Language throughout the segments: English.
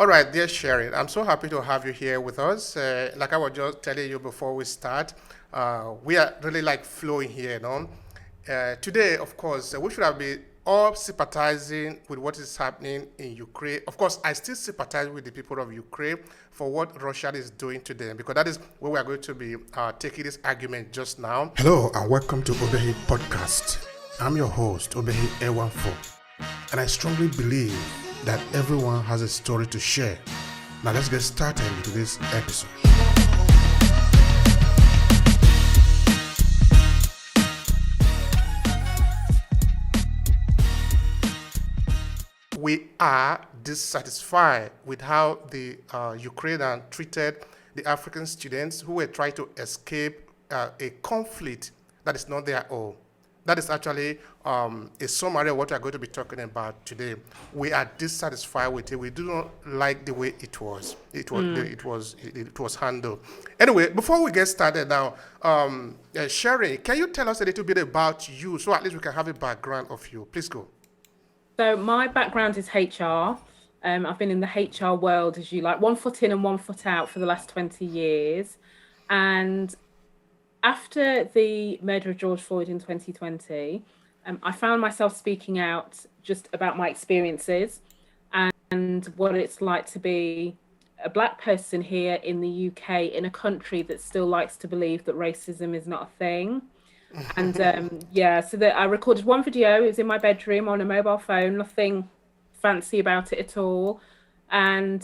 All right, dear Shereen, I'm so happy to have you here with us. Like I was just telling you before we start, we are really like flowing here, you know. Today, of course, we should have been all sympathizing with what is happening in Ukraine. Of course, I still sympathize with the people of Ukraine for what Russia is doing to them, because that is where we are going to be taking this argument just now. Hello, and welcome to Obehi Podcast. I'm your host, Obehi A14, and I strongly believe that everyone has a story to share. Now let's get started into this episode. We are dissatisfied with how the Ukrainians treated the African students who were trying to escape a conflict that is not their own. That is actually a summary of what we are going to be talking about today. We are dissatisfied with it. We do not like the way it was. It was handled. Anyway, before we get started now, Sherry, can you tell us a little bit about you, so at least we can have a background of you? Please go. So my background is HR. I've been in the HR world, as you like, 1 foot in and 1 foot out for the last 20 years. And after the murder of George Floyd in 2020, I found myself speaking out just about my experiences and what it's like to be a Black person here in the UK, in a country that still likes to believe that racism is not a thing. And so that I recorded one video. It was in my bedroom on a mobile phone, nothing fancy about it at all. And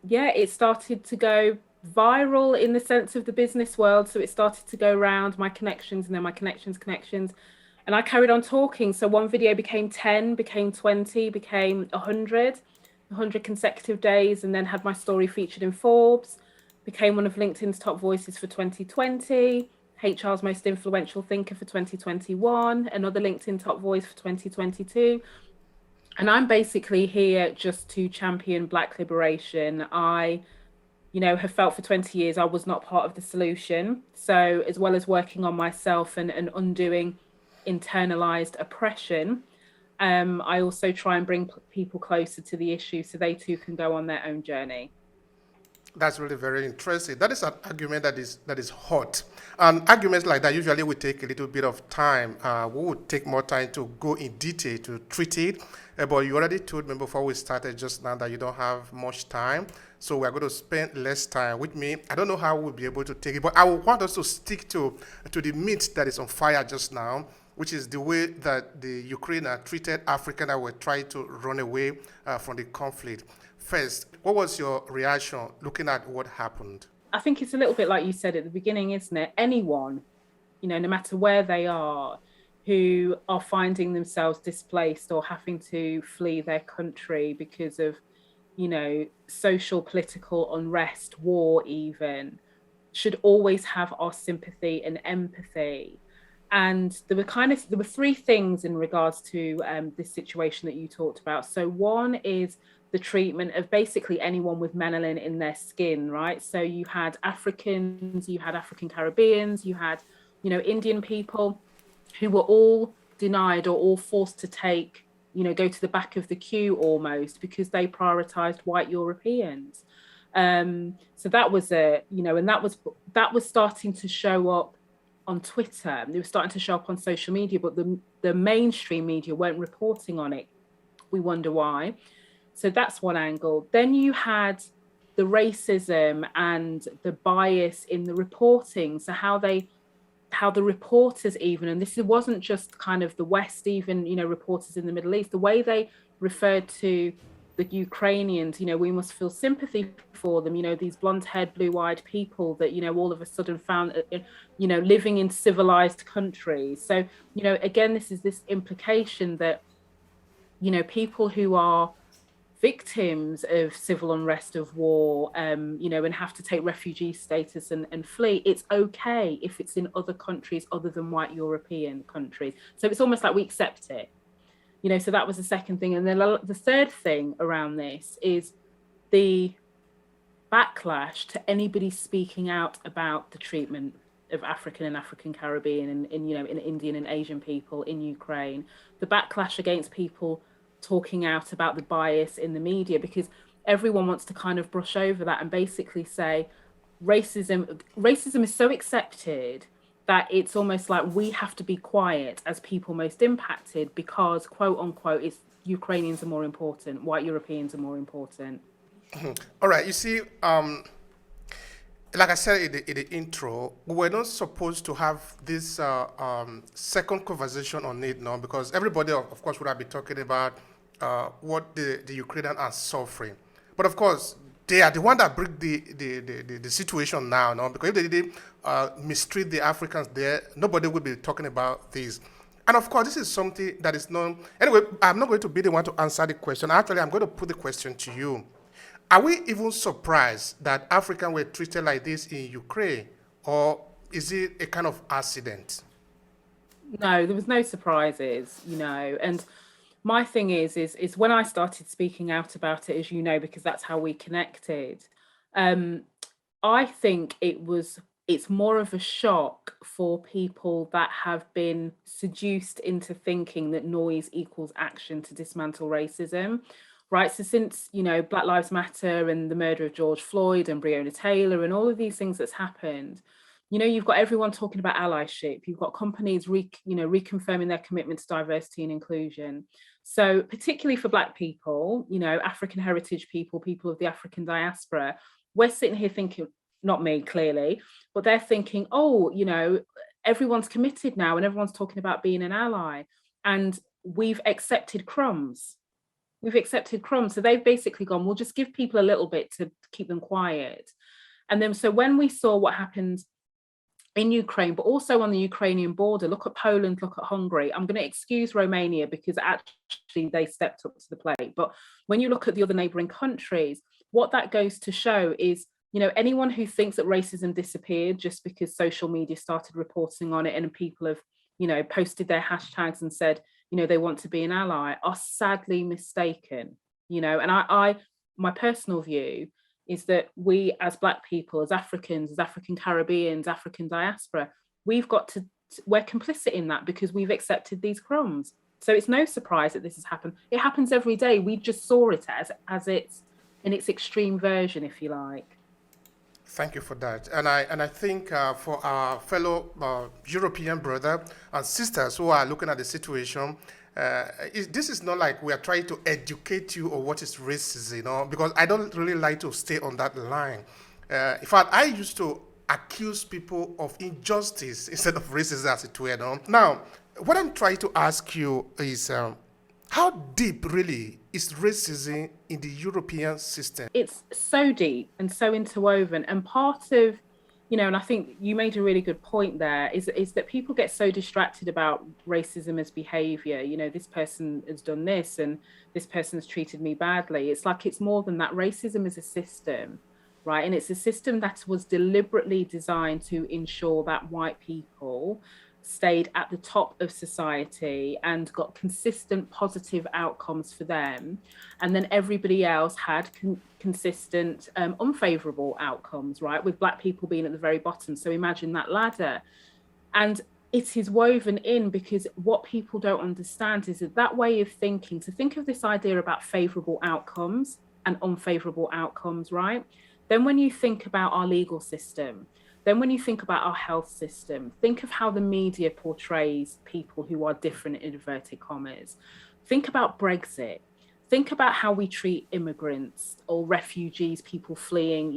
it started to go viral in the sense of the business world. So it started to go around my connections, and then my connections. And I carried on talking. So one video became 10, became 20, became 100 consecutive days, and then had my story featured in Forbes, became one of LinkedIn's top voices for 2020. HR's most influential thinker for 2021, another LinkedIn top voice for 2022. And I'm basically here just to champion Black liberation. I, have felt for 20 years I was not part of the solution. So as well as working on myself and undoing internalized oppression, I also try and bring people closer to the issue so they too can go on their own journey. That's really very interesting. That is an argument that is hot. And arguments like that usually will take a little bit of time. We would take more time to go in detail to treat it. But you already told me before we started just now that you don't have much time. So we're going to spend less time with me. I don't know how we'll be able to take it, but I want us to stick to the meat that is on fire just now, which is the way that the Ukrainians treated Africans that were trying to run away from the conflict. First, what was your reaction looking at what happened? I think it's a little bit like you said at the beginning, isn't it? Anyone, no matter where they are, who are finding themselves displaced or having to flee their country because of, social, political unrest, war even, should always have our sympathy and empathy. And there were three things in regards to this situation that you talked about. So one is the treatment of basically anyone with melanin in their skin, right? So you had Africans, you had African Caribbeans, you had, Indian people who were all denied or all forced to go to the back of the queue almost because they prioritized white Europeans. So that was and that was starting to show up on Twitter. It was starting to show up on social media, but the mainstream media weren't reporting on it. We wonder why. So that's one angle. Then you had the racism and the bias in the reporting. So how the reporters even, and this wasn't just kind of the West, even, reporters in the Middle East, the way they referred to the Ukrainians, we must feel sympathy for them, these blonde-haired, blue-eyed people that, all of a sudden found, living in civilized countries. So, again, this is this implication that, people who are victims of civil unrest, of war, and have to take refugee status and flee, it's okay if it's in other countries other than white European countries. So it's almost like we accept it, so that was the second thing. And then the third thing around this is the backlash to anybody speaking out about the treatment of African and African Caribbean and in Indian and Asian people in Ukraine, the backlash against people talking out about the bias in the media, because everyone wants to kind of brush over that and basically say racism is so accepted that it's almost like we have to be quiet as people most impacted because, quote unquote, it's Ukrainians are more important, white Europeans are more important. All right, you see, like I said in the intro, we were not supposed to have this second conversation on it now because everybody, of course, would have been talking about what the Ukrainians are suffering. But of course, they are the one that bring the situation now, no? Because if they didn't mistreat the Africans there, nobody would be talking about this. And of course, this is something that is known. Anyway, I'm not going to be the one to answer the question. Actually, I'm going to put the question to you. Are we even surprised that Africans were treated like this in Ukraine, or is it a kind of accident? No, there was no surprises, and my thing is when I started speaking out about it, as you know, because that's how we connected. I think it's more of a shock for people that have been seduced into thinking that noise equals action to dismantle racism. Right. So since, Black Lives Matter and the murder of George Floyd and Breonna Taylor and all of these things that's happened, you've got everyone talking about allyship. You've got companies, reconfirming their commitment to diversity and inclusion. So particularly for Black people, African heritage people, people of the African diaspora, we're sitting here thinking, not me, clearly, but they're thinking, oh, everyone's committed now and everyone's talking about being an ally. And we've accepted crumbs. So they've basically gone, we'll just give people a little bit to keep them quiet. And then, so when we saw what happened in Ukraine, but also on the Ukrainian border, look at Poland, look at Hungary. I'm going to excuse Romania because actually they stepped up to the plate. But when you look at the other neighboring countries, what that goes to show is, anyone who thinks that racism disappeared just because social media started reporting on it and people have, posted their hashtags and said, they want to be an ally, are sadly mistaken, and my personal view is that we as Black people, as Africans, as African Caribbeans, African diaspora, we're complicit in that because we've accepted these crumbs. So it's no surprise that this has happened. It happens every day. We just saw it as it's in its extreme version, if you like. Thank you for that. And I think for our fellow European brother and sisters who are looking at the situation, this is not like we are trying to educate you on what is racism, because I don't really like to stay on that line. In fact, I used to accuse people of injustice instead of racism, as it were. Now, what I'm trying to ask you is, how deep really is racism in the European system? It's so deep and so interwoven. And part of, and I think you made a really good point there, is that people get so distracted about racism as behavior. This person has done this and this person has treated me badly. It's like it's more than that. Racism is a system, right? And it's a system that was deliberately designed to ensure that white people stayed at the top of society and got consistent positive outcomes for them, and then everybody else had consistent unfavorable outcomes, right, with Black people being at the very bottom. So imagine that ladder. And it is woven in because what people don't understand is that way of thinking, to think of this idea about favorable outcomes and unfavorable outcomes, right? Then when you think about our legal system, then when you think about our health system, think of how the media portrays people who are different, in inverted commas. Think about Brexit. Think about how we treat immigrants or refugees, people fleeing,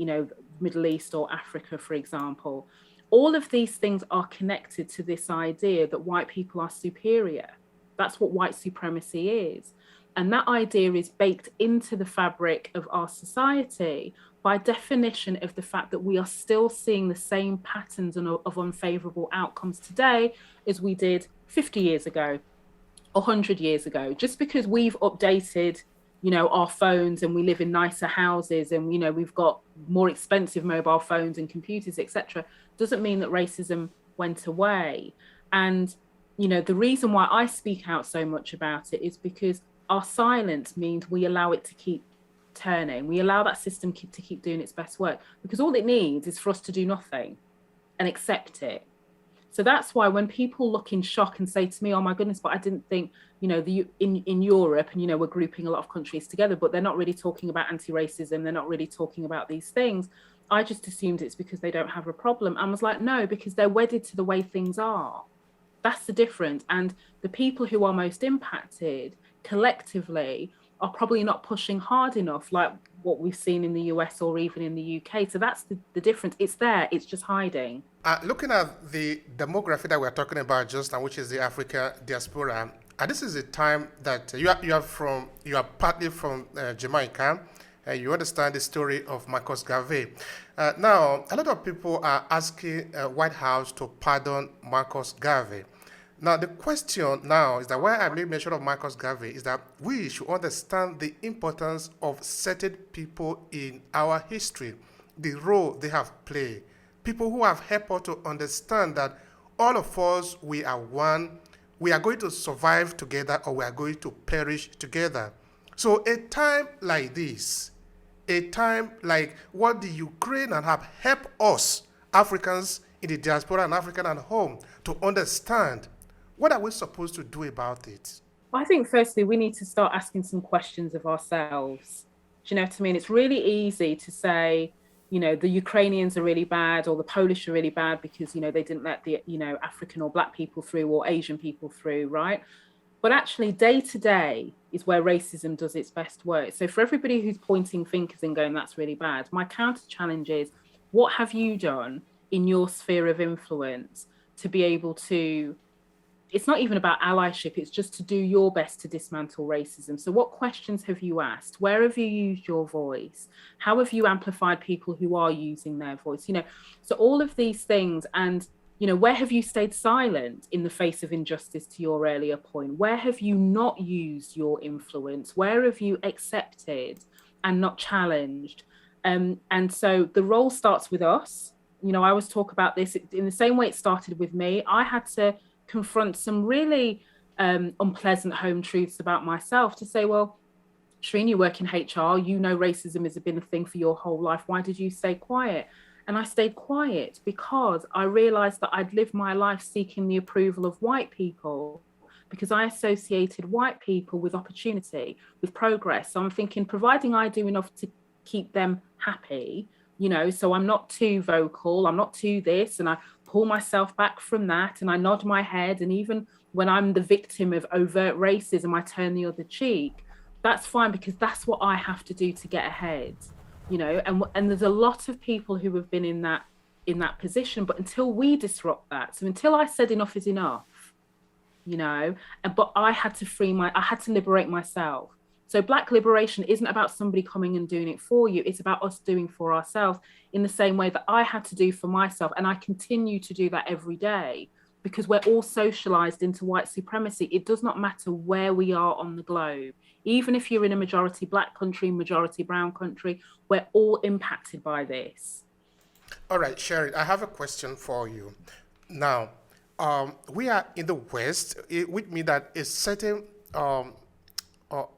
Middle East or Africa, for example. All of these things are connected to this idea that white people are superior. That's what white supremacy is. And that idea is baked into the fabric of our society by definition of the fact that we are still seeing the same patterns of unfavorable outcomes today as we did 50 years ago, 100 years ago. Just because we've updated, our phones and we live in nicer houses and, we've got more expensive mobile phones and computers, etc., doesn't mean that racism went away. And, the reason why I speak out so much about it is because our silence means we allow it to keep turning. We allow that system to keep doing its best work, because all it needs is for us to do nothing and accept it. So that's why when people look in shock and say to me, oh my goodness, but I didn't think, in Europe, and, we're grouping a lot of countries together, but they're not really talking about anti-racism. They're not really talking about these things. I just assumed it's because they don't have a problem. And was like, no, because they're wedded to the way things are. That's the difference. And the people who are most impacted collectively are probably not pushing hard enough, like what we've seen in the US or even in the UK. So that's the difference. It's there, it's just hiding. Looking at the demography that we're talking about just now, which is the Africa diaspora, this is a time that you are partly from Jamaica. You understand the story of Marcus Garvey. Now, a lot of people are asking White House to pardon Marcus Garvey. Now, the question now is that why I made mention of Marcus Garvey is that we should understand the importance of certain people in our history, the role they have played, people who have helped us to understand that all of us, we are one, we are going to survive together or we are going to perish together. So a time like this, a time like what the Ukrainians have helped us, Africans in the diaspora and African at home, to understand. What are we supposed to do about it? I think firstly, we need to start asking some questions of ourselves. Do you know what I mean? It's really easy to say, the Ukrainians are really bad or the Polish are really bad because, they didn't let the, African or Black people through or Asian people through, right? But actually, day to day is where racism does its best work. So for everybody who's pointing fingers and going, that's really bad, my counter challenge is, what have you done in your sphere of influence to be able to, it's not even about allyship, it's just to do your best to dismantle racism. So what questions have you asked? Where have you used your voice? How have you amplified people who are using their voice? So all of these things, and where have you stayed silent in the face of injustice, to your earlier point? Where have you not used your influence? Where have you accepted and not challenged? And so the role starts with us. I always talk about this in the same way it started with me. I had to confront some really unpleasant home truths about myself to say, well, Shereen, you work in HR, racism has been a thing for your whole life. Why did you stay quiet? And I stayed quiet because I realized that I'd lived my life seeking the approval of white people because I associated white people with opportunity, with progress. So I'm thinking, providing I do enough to keep them happy, so I'm not too vocal, I'm not too this, and I pull myself back from that and I nod my head. And even when I'm the victim of overt racism, I turn the other cheek. That's fine because that's what I have to do to get ahead, and there's a lot of people who have been in that position. But until we disrupt that, so until I said enough is enough, but I had to liberate myself. So Black liberation isn't about somebody coming and doing it for you. It's about us doing for ourselves in the same way that I had to do for myself. And I continue to do that every day because we're all socialized into white supremacy. It does not matter where we are on the globe. Even if you're in a majority Black country, majority brown country, we're all impacted by this. All right, Shereen, I have a question for you. Now, we are in the West, which means that a certain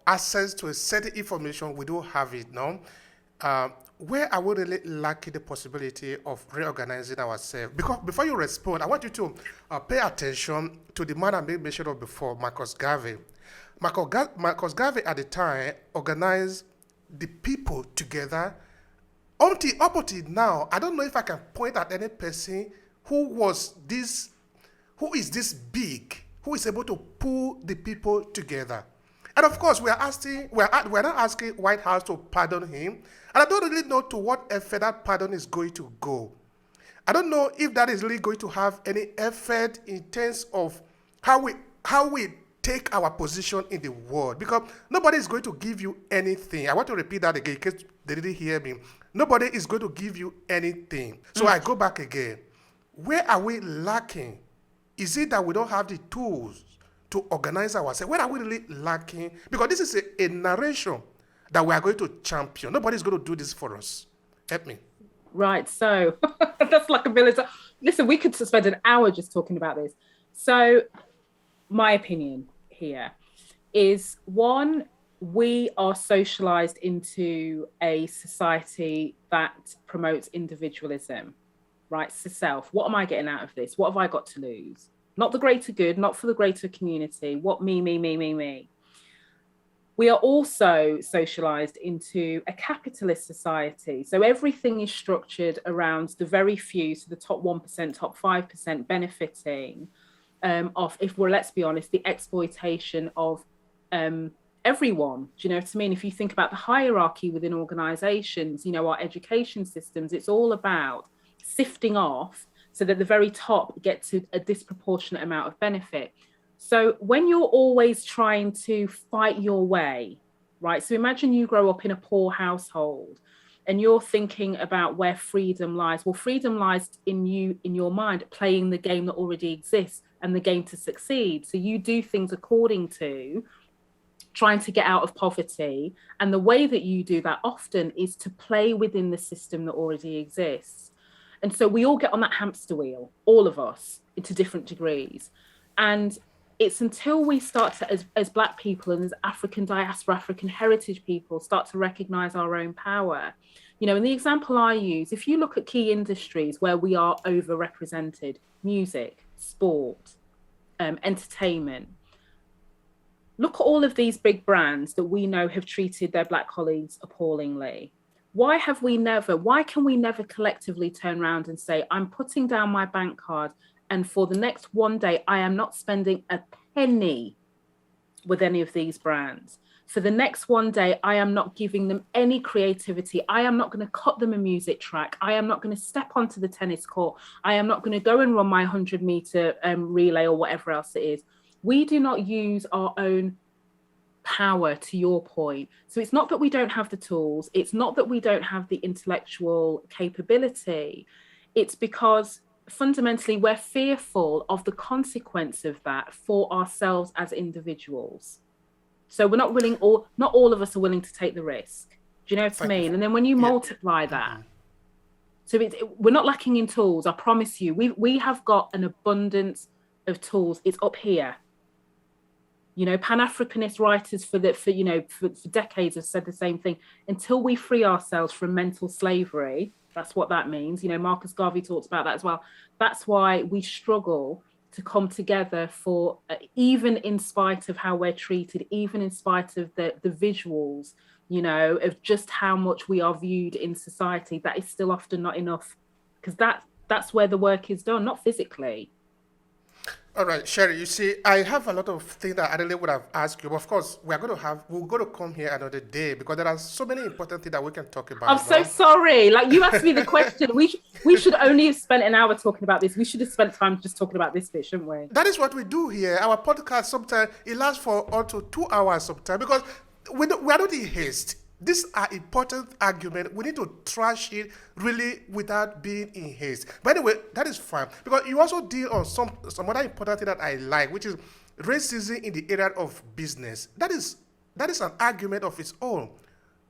access to a certain information, we do have it now. Where are we really lacking the possibility of reorganizing ourselves? Because before you respond, I want you to pay attention to the man I made mention of before, Marcus Garvey. Marcus Garvey at the time organized the people together. Up until now, I don't know if I can point at any person who is this big, who is able to pull the people together. And of course, we're not asking White House to pardon him. And I don't really know to what effect that pardon is going to go. I don't know if that is really going to have any effect in terms of how we take our position in the world. Because nobody is going to give you anything. I want to repeat that again in case they didn't hear me. Nobody is going to give you anything. So I go back again. Where are we lacking? Is it that we don't have the tools to organize ourselves? Where are we really lacking? Because this is a narration that we are going to champion. Nobody's going to do this for us. Help me. Right. So that's like a village. Listen, we could spend an hour just talking about this. So my opinion here is, one, we are socialized into a society that promotes individualism. right? It's the self. What am I getting out of this? What have I got to lose? Not the greater good, not for the greater community. What me. We are also socialized into a capitalist society. So everything is structured around the very few, so the top 1%, top 5% benefiting of, if we're, let's be honest, the exploitation of everyone. Do you know what I mean? If you think about the hierarchy within organizations, you know, our education systems, it's all about sifting off so that the very top get to a disproportionate amount of benefit. So when you're always trying to fight your way, right? So imagine you grow up in a poor household and you're thinking about where freedom lies. Well, freedom lies in you, in your mind, playing the game that already exists and the game to succeed. So you do things according to trying to get out of poverty. And the way that you do that often is to play within the system that already exists. And so we all get on that hamster wheel, all of us, to different degrees. And it's until we start to, as Black people and as African diaspora, African heritage people, start to recognize our own power. You know, in the example I use, if you look at key industries where we are overrepresented, music, sport, entertainment, look at all of these big brands that we know have treated their Black colleagues appallingly. Why can we never collectively turn around and say, I'm putting down my bank card, and for the next one day, I am not spending a penny with any of these brands. For the next one day, I am not giving them any creativity. I am not going to cut them a music track. I am not going to step onto the tennis court. I am not going to go and run my 100-meter relay or whatever else it is. We do not use our own power, to your point. So it's not that we don't have the tools. It's not that we don't have the intellectual capability. It's because fundamentally we're fearful of the consequence of that for ourselves as individuals. So we're not willing, or not all of us are willing to take the risk. Do you know what I mean? And then when you multiply that, so we're not lacking in tools. I promise you, we have got an abundance of tools. It's up here. You know, Pan-Africanist writers for decades have said the same thing. Until we free ourselves from mental slavery, that's what that means. You know, Marcus Garvey talks about that as well. That's why we struggle to come together for, even in spite of how we're treated, even in spite of the visuals, you know, of just how much we are viewed in society. That is still often not enough, because that's where the work is done, not physically. All right, Sherry, you see, I have a lot of things that I really would have asked you, but of course, we're going to come here another day because there are so many important things that we can talk about. I'm so sorry. Like, you asked me the question. We should only have spent an hour talking about this. We should have spent time just talking about this bit, shouldn't we? That is what we do here. Our podcast, sometimes it lasts for up to 2 hours sometimes because we are not in haste. These are important arguments. We need to trash it really without being in haste. By the way, that is fine. Because you also deal on some other important thing that I like, which is racism in the area of business. That is an argument of its own.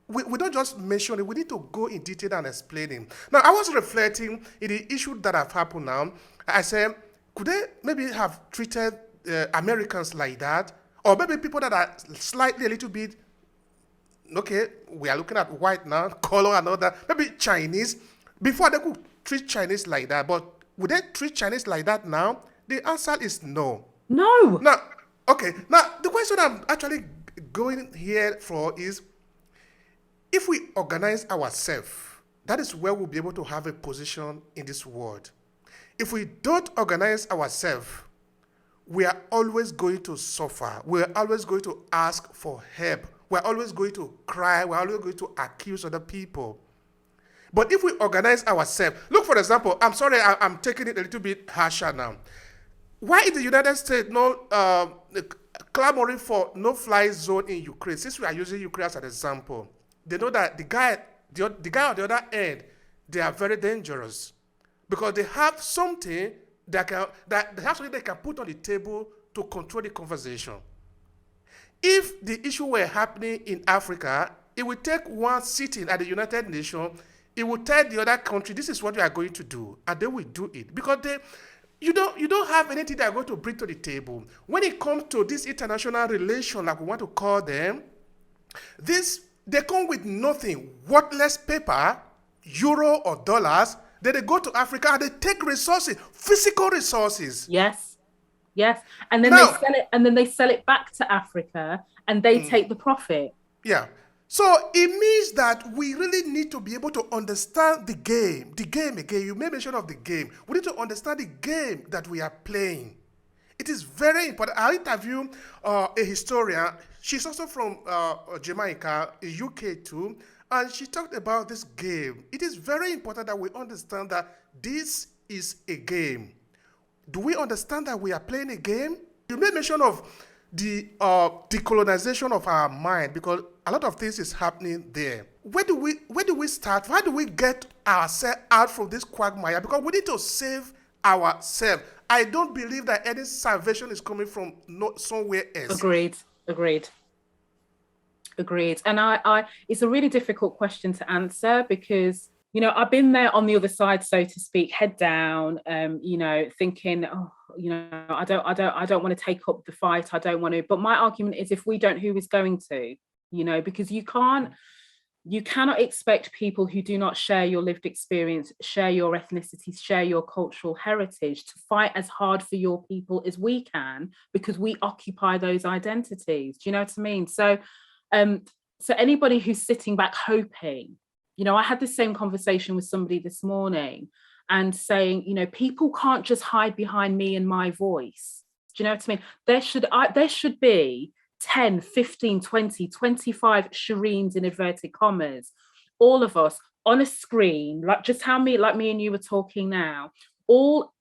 We don't just mention it. We need to go in detail and explain it. Now, I was reflecting in the issue that have happened now. I said, could they maybe have treated Americans like that? Or maybe people that are slightly a little bit, okay, we are looking at white now, color and all that. Maybe Chinese. Before they could treat Chinese like that, but would they treat Chinese like that now? The answer is no. No. Now, okay. Now, the question I'm actually going here for is, if we organize ourselves, that is where we'll be able to have a position in this world. If we don't organize ourselves, we are always going to suffer. We are always going to ask for help. We're always going to cry. We're always going to accuse other people. But if we organize ourselves, look, for example, I'm sorry, I'm taking it a little bit harsher now. Why in the United States clamoring for no-fly zone in Ukraine? Since we are using Ukraine as an example, they know that the guy on the other end, they are very dangerous because they have something they can put on the table to control the conversation. If the issue were happening in Africa, it would take one sitting at the United Nations. It would tell the other country, this is what we are going to do, and they will do it. Because you don't have anything they are going to bring to the table. When it comes to this international relation, like we want to call them, they come with nothing, worthless paper, euro or dollars, Then they go to Africa and they take resources, physical resources. Yes. Yes. And then Now, they sell it back to Africa and they take the profit. yeah. So it means that we really need to be able to understand the game. The game again, you made mention of the game. We need to understand the game that we are playing. It is very important. I interviewed a historian. She's also from Jamaica, UK too, and she talked about this game. It is very important that we understand that this is a game. Do we understand that we are playing a game? You made mention of the decolonization of our mind, because a lot of things is happening there. Where do we start? Why do we get ourselves out from this quagmire? Because we need to save ourselves. I don't believe that any salvation is coming from somewhere else. Agreed. And I it's a really difficult question to answer, because I've been there on the other side, so to speak, head down, thinking, I don't want to take up the fight. I don't want to. But my argument is, if we don't, who is going to? Because you cannot expect people who do not share your lived experience, share your ethnicity, share your cultural heritage, to fight as hard for your people as we can, because we occupy those identities. Do you know what I mean? So anybody who's sitting back hoping, I had the same conversation with somebody this morning and saying, people can't just hide behind me and my voice. Do you know what I mean? There should be 10, 15, 20, 25 Shereens in inverted commas, all of us on a screen, like me and you were talking now, all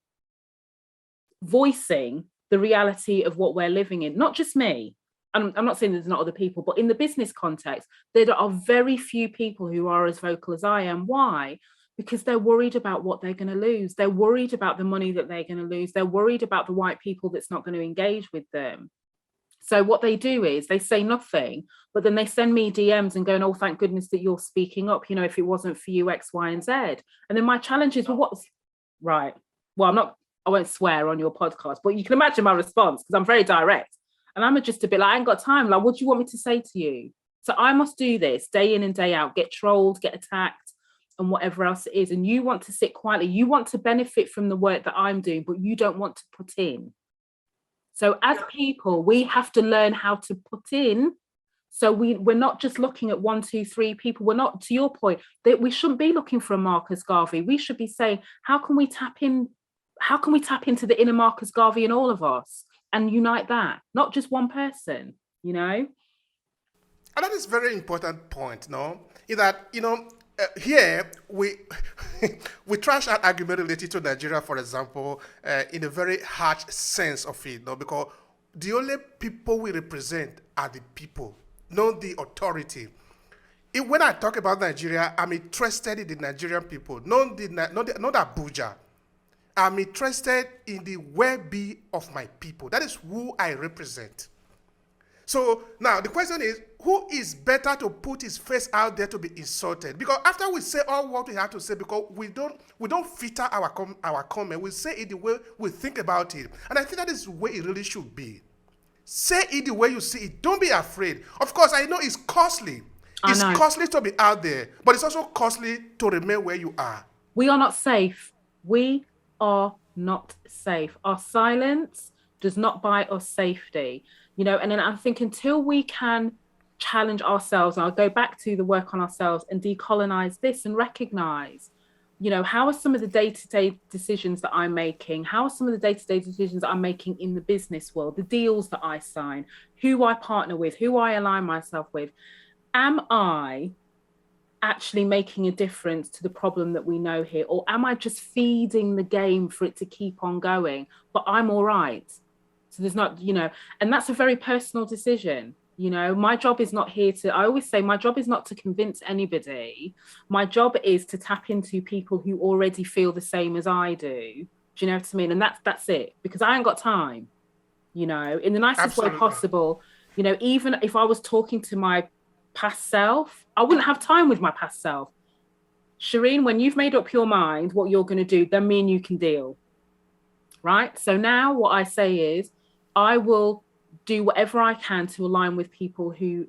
voicing the reality of what we're living in. Not just me. I'm not saying there's not other people, but in the business context, there are very few people who are as vocal as I am. Why? Because they're worried about what they're going to lose. They're worried about the money that they're going to lose. They're worried about the white people that's not going to engage with them. So what they do is they say nothing, but then they send me DMs and going, oh, thank goodness that you're speaking up. If it wasn't for you, X, Y, and Z. And then my challenge is, well, what's right? Well, I won't swear on your podcast, but you can imagine my response, because I'm very direct. And I'm just a bit like, I ain't got time. Like, what do you want me to say to you? So I must do this day in and day out, get trolled, get attacked, and whatever else it is. And you want to sit quietly. You want to benefit from the work that I'm doing, but you don't want to put in. So as people, we have to learn how to put in. So we're not just looking at 1, 2, 3 people. We're not, to your point, that we shouldn't be looking for a Marcus Garvey. We should be saying, how can we tap into the inner Marcus Garvey in all of us and unite that, not just one person, And that is a very important point, no? In that, here we we trash out argument related to Nigeria, for example, in a very harsh sense of it, no? Because the only people we represent are the people, not the authority. When I talk about Nigeria, I'm interested in the Nigerian people, not Abuja. I'm interested in the well-being of my people. That is who I represent. So now the question is, who is better to put his face out there to be insulted? Because after we say all what we have to say, because we don't filter our comment, we say it the way we think about it. And I think that is the way it really should be. Say it the way you see it. Don't be afraid. Of course, I know it's costly. It's costly to be out there, but it's also costly to remain where you are. We are not safe. We are not safe. Our silence does not buy us safety. And then I think until we can challenge ourselves, and I'll go back to the work on ourselves and decolonize this and recognize, how are some of the day-to-day decisions that I'm making? How are some of the day-to-day decisions that I'm making in the business world, the deals that I sign, who I partner with, who I align myself with? Am I actually making a difference to the problem that we know here? Or am I just feeding the game for it to keep on going? But I'm all right. So there's not, and that's a very personal decision. My job is not here to, I always say, my job is not to convince anybody. My job is to tap into people who already feel the same as I do. Do you know what I mean? And that's it, because I ain't got time, in the nicest Absolutely. way possible. Even if I was talking to my past self, I wouldn't have time with my past self. Shereen, when you've made up your mind what you're going to do, then me and you can deal. Right? So now what I say is, I will do whatever I can to align with people who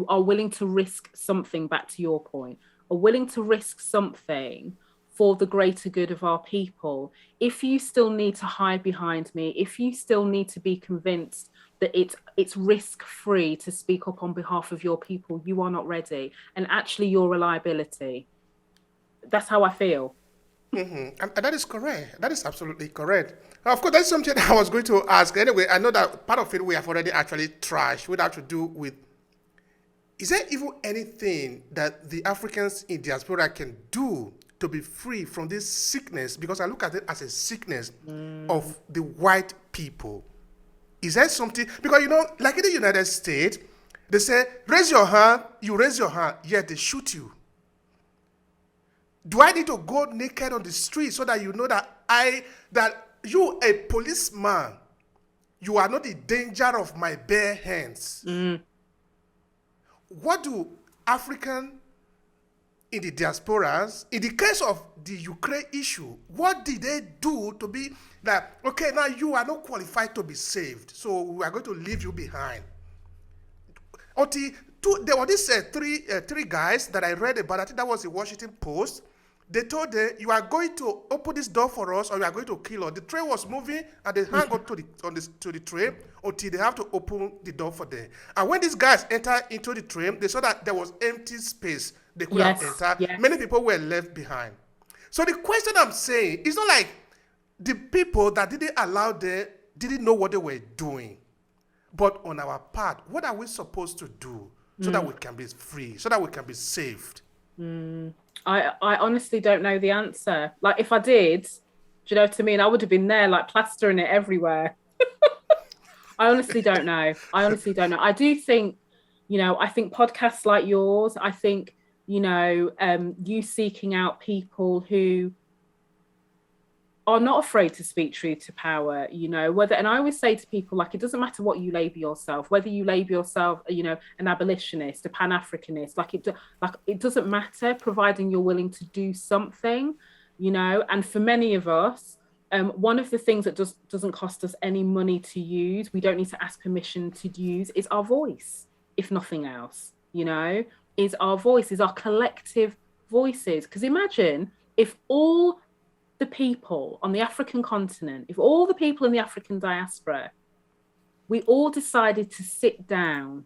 are willing to risk something, back to your point, are willing to risk something for the greater good of our people, if you still need to hide behind me, if you still need to be convinced that it's risk-free to speak up on behalf of your people, you are not ready. And actually your reliability. That's how I feel. And that is correct. That is absolutely correct. Of course, that's something I was going to ask. Anyway, I know that part of it we have already actually trashed. Would have to do with, is there even anything that the Africans in diaspora can do to be free from this sickness? Because I look at it as a sickness of the white people. Is there something? Because, you know, like in the United States, they say, raise your hand, you raise your hand, yet they shoot you. Do I need to go naked on the street so that you know that you, a policeman, you are not in danger of my bare hands? What do African in the diasporas, in the case of the Ukraine issue, what did they do to be that, okay, now you are not qualified to be saved, so we are going to leave you behind? There were these three guys that I read about. I think that was the Washington Post. They told them, you are going to open this door for us or you are going to kill us. The train was moving and they hung on to the train until they have to open the door for them. And when these guys entered into the train, they saw that there was empty space. They could have entered. Yes. Many people were left behind. So the question I'm saying is not like the people that didn't allow them didn't know what they were doing. But on our part, what are we supposed to do so that we can be free, so that we can be saved? I honestly don't know the answer. Like, if I did, do you know what I mean? I would have been there, like, plastering it everywhere. I honestly don't know. I do think, you know, I think podcasts like yours, I think, you know, you seeking out people who are not afraid to speak truth to power, you know, and I always say to people, like, it doesn't matter what you label yourself, whether you label yourself, you know, an abolitionist, a Pan-Africanist, it doesn't matter, providing you're willing to do something, you know. And for many of us, one of the things that doesn't cost us any money to use, we don't need to ask permission to use, is our voice, if nothing else, you know, is our voice, is our collective voices. Because imagine if all the people on the African continent, if all the people in the African diaspora, we all decided to sit down,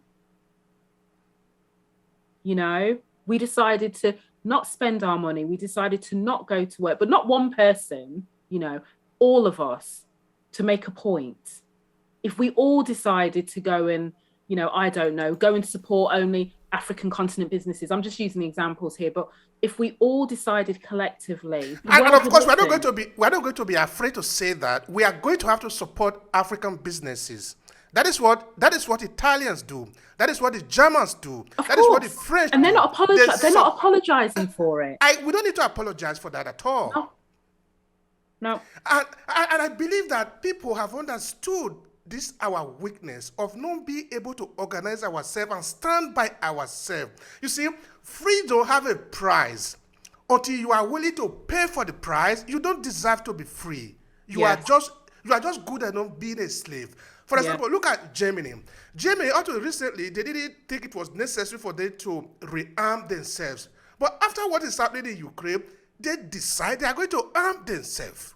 you know, we decided to not spend our money, we decided to not go to work, but not one person, you know, all of us, to make a point. If we all decided to go and, you know, I don't know, go and support only African continent businesses, I'm just using examples here, but if we all decided collectively, and of course, we're not going to be afraid to say that we are going to have to support African businesses. That is what Italians do. That is what the Germans do. That is what the French do. And they're not apologizing for it. We don't need to apologize for that at all. No. And I believe that people have understood this our weakness of not being able to organize ourselves and stand by ourselves. You see, free don't have a price. Until you are willing to pay for the price, you don't deserve to be free. You are just good enough being a slave. For example, look at Germany. Germany, until recently, they didn't think it was necessary for them to rearm themselves. But after what is happening in Ukraine, they decide they are going to arm themselves.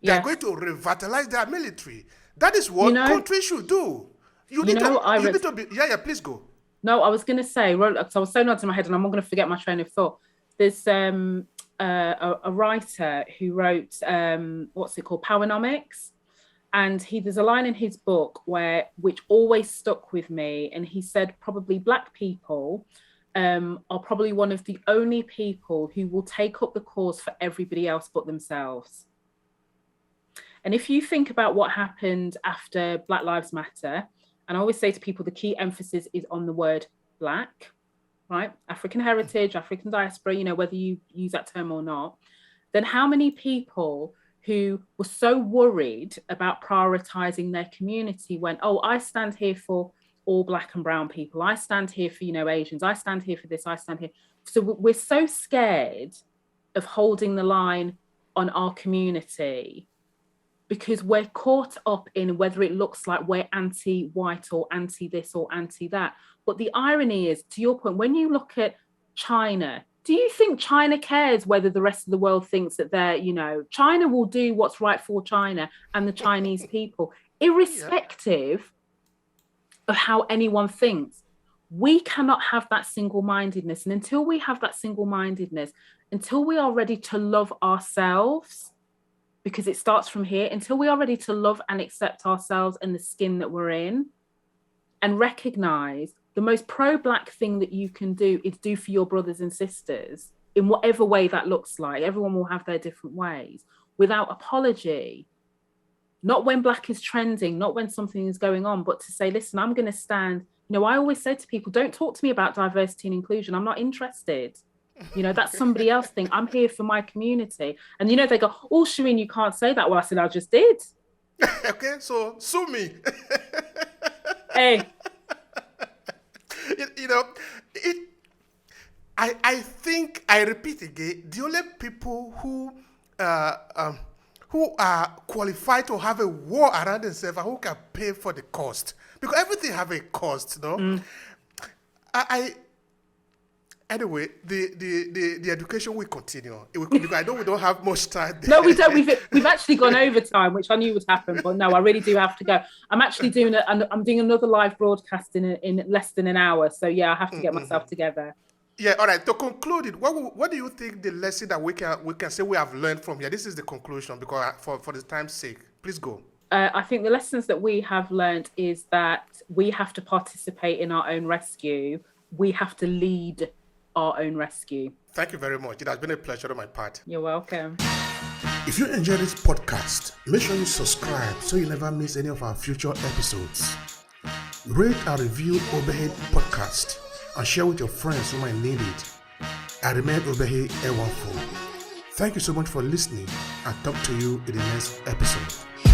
They are going to revitalize their military. That is what countries should do. You need to be. Yeah, please go. No, I was going to say, because I was so nodding in my head and I'm not going to forget my train of thought. There's a writer who wrote, what's it called, Powernomics. And there's a line in his book which always stuck with me. And he said, probably Black people are probably one of the only people who will take up the cause for everybody else but themselves. And if you think about what happened after Black Lives Matter, and I always say to people, the key emphasis is on the word Black, right? African heritage, African diaspora, you know, whether you use that term or not, then how many people who were so worried about prioritizing their community went, oh, I stand here for all Black and brown people. I stand here for, you know, Asians. I stand here for this. I stand here. So we're so scared of holding the line on our community because we're caught up in whether it looks like we're anti-white or anti-this or anti-that. But the irony is, to your point, when you look at China Do you think China cares whether the rest of the world thinks that they're, China will do what's right for China and the Chinese people, irrespective of how anyone thinks? We cannot have that single-mindedness. And until we have that single-mindedness, until we are ready to love ourselves, because it starts from here, until we are ready to love and accept ourselves and the skin that we're in, and recognize the most pro-Black thing that you can do is do for your brothers and sisters in whatever way that looks like. Everyone will have their different ways, without apology. Not when Black is trending, not when something is going on, but to say, listen, I'm going to stand. I always say to people, don't talk to me about diversity and inclusion. I'm not interested. That's somebody else's thing. I'm here for my community. And, they go, oh, Shereen, you can't say that. Well, I said, I just did. Okay, so sue me. Hey. I think, I repeat again, the only people who are qualified to have a war around themselves and who can pay for the cost, because everything have a cost, Anyway, the education will continue. Because I know we don't have much time there. No, we don't. We've actually gone over time, which I knew would happen, but no, I really do have to go. I'm actually doing another live broadcast in less than an hour, so yeah, I have to get myself together. Yeah, all right. To conclude it, what do you think the lesson that we can say we have learned from here? This is the conclusion, because for the time's sake, please go. I think the lessons that we have learned is that we have to participate in our own rescue. We have to lead our own rescue. Thank you very much. It has been a pleasure on my part. You're welcome. If you enjoyed this podcast, make sure you subscribe so you never miss any of our future episodes. Rate and review Obehi podcast and share with your friends who might need it. I remain Obehi Ewafo. Thank you so much for listening, and talk to you in the next episode.